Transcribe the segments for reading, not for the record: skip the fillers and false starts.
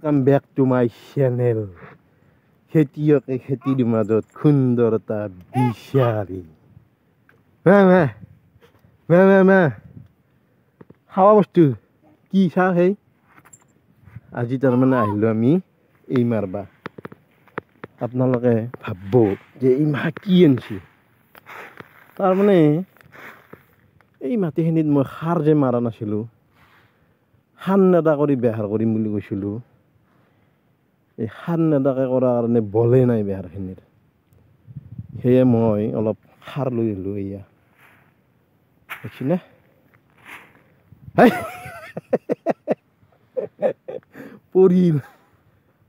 Welcome back to my channel. খেতিয়কে খেতিৰ মাজত সুন্দৰতা বিচাৰি খাৱা বস্তু কি চাহ সেই আজি তাৰমানে আহিলো আমি এই মাৰবা আপোনালোকে ভাবব যে এই মাহ কি আনছি তাৰমানে এই মাটিখিনিত মই সাৰ যে মাৰা নাছিলোঁ সাৰ নেদা কৰি বেহাৰ কৰিম বুলি কৈছিলোঁ এই সাৰ নেদাকে কৰাৰ কাৰণে বলে নাই বেহাৰখিনিৰ সেয়ে মই অলপ সাৰ লৈ আহিলোঁ এয়া দেখিছেনে পৰিল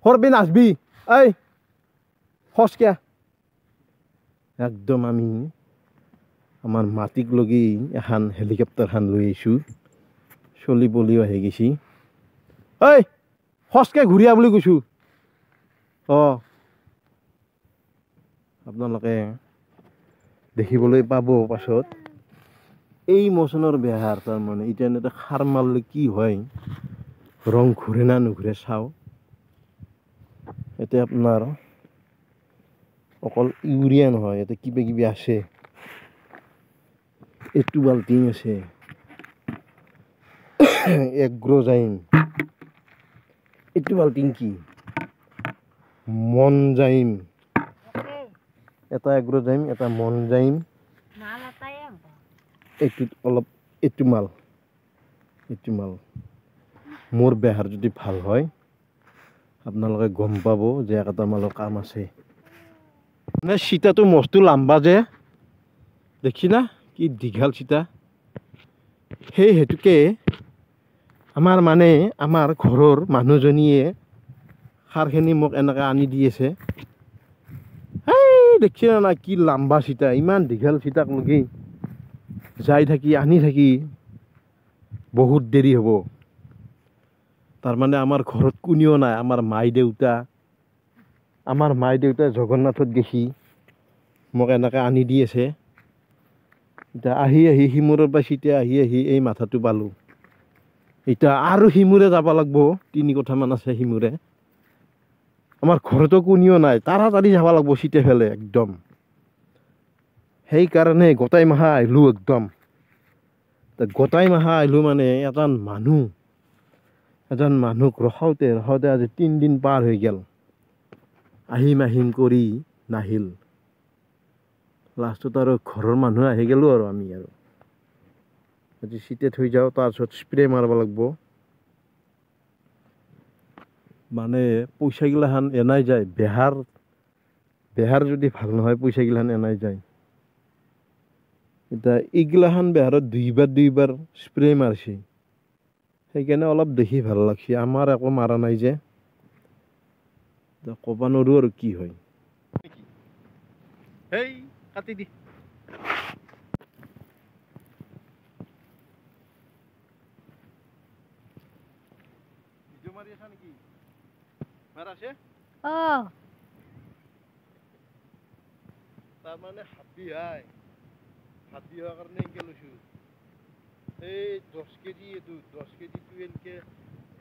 সৰবি নাচবি এই খচকিয়া একদম আমি আমাৰ মাটিক লগি এখন হেলিকপ্টাৰখন লৈ আহিছোঁ চলি পলিও আহি গৈছি ঐ খচকে ঘূৰিয়া বুলি কৈছোঁ আপোনালোকে দেখিবলৈ পাব পাছত এই মচনৰ বেহাৰ তাৰমানে এতিয়া এনেকৈ সাৰ মাৰিলে কি হয় ৰং ঘূৰে না নুঘূৰে চাওঁ এতিয়া আপোনাৰ অকল ইউৰিয়া নহয় ইয়াতে কিবা কিবি আছে এইটো বাল্টিং আছে এগ্ৰজাইম এইটো বাল্টিং কি মনজাইম এটা এগ্ৰজাইম এটা মনজাইম এইটোত অলপ এইটো মাল মোৰ বেহাৰ যদি ভাল হয় আপোনালোকে গম পাব যে এটা মালৰ কাম আছে মানে চিতাটো মস্ত লাম্বা যে দেখছি না কি দীঘল চিতা সেই হেতুকে আমাৰ ঘৰৰ মানুহজনীয়ে সাৰখিনি মোক এনেকৈ আনি দি আছে এই দেখছি না কি লাম্বা চিতা ইমান দীঘল চিতাক লগি যাই থাকি আনি থাকি বহুত দেৰি হ'ব তাৰমানে আমাৰ ঘৰত কোনেও নাই আমাৰ মাই দেউতা জগন্নাথত গেছি মোক এনেকৈ আনি দি আছে এতিয়া আহি সিমূৰৰ পৰা চিতিয়া আহি এই মাথাটো পালোঁ এতিয়া আৰু সিমূৰে যাব লাগিব 3 কথামান আছে সিমূৰে আমাৰ ঘৰতো কোনেও নাই তাড়াতাড়ি যাব লাগিব চিতে ফেলে একদম সেইকাৰণে গোটাই মাহা আহিলোঁ একদম গোটাই মাহা আহিলোঁ মানে এজন মানুহক ৰখাওঁতে আজি 3 দিন পাৰ হৈ গ'ল আহিম কৰি নাহিল লাষ্টত আৰু ঘৰৰ মানুহ আহি গ'লোঁ আৰু আমি আৰু আজি চিতে থৈ যাওঁ তাৰপিছত স্প্ৰে মাৰিব লাগিব মানে পইচাগিলাখান এনাই যায় বেহাৰ যদি ভাল নহয় পইচাগিলাখান এনাই যায় এতিয়া এইগিলাখান বেহাৰত দুইবাৰ স্প্ৰে মাৰিছে সেইকাৰণে অলপ দেখি ভাল লাগছে আমাৰ একো মাৰা নাই যে ক'ব নোৱাৰোঁ আৰু কি হয় এই কাটি দি ভিডিঅ' মাৰি আছা নেকি মাৰা আছে তাৰমানে হাবি হোৱাৰ কাৰণে এনেকৈ লৈছোঁ এই 10 কেজি এইটো 10 কেজিটো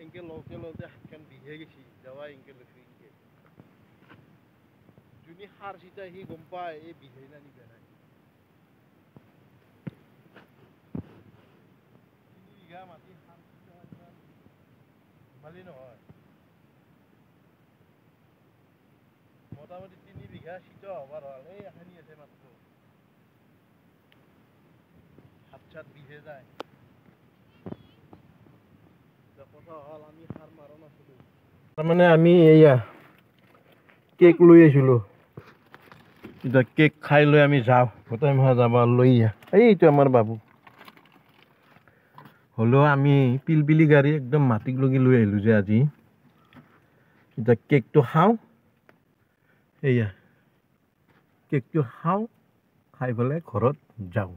এনেকৈ লওঁতে হাতখন বিহে গৈছে যাৱা এনেকৈ লৈছোঁ যোনে সাৰ চিতা সি গম পায় এই বিহে না নিবে নাই 3 বিঘা মাটি সাৰ চিতা ধেমালি নহয় মোটামুটি 3 বিঘা চিতা হবাৰ হ'ল এই এখানি আছে মাত্ৰ হাত বিহে যায় কথা হ'ল আমি সাৰ মাৰা নাছিলোঁ তাৰমানে আমি এয়া কেক লৈ আহিছিলোঁ এতিয়া কেক খাই লৈ আমি যাওঁ গোটাই মাহ যাব লৈ এইটো আমাৰ বাবু হ'লেও আমি পিলপিলি গাড়ী একদম মাটিক লগি লৈ আহিলোঁ যে আজি এতিয়া কেকটো খাওঁ এয়া কেকটো খাওঁ খাই পেলাই ঘৰত যাওঁ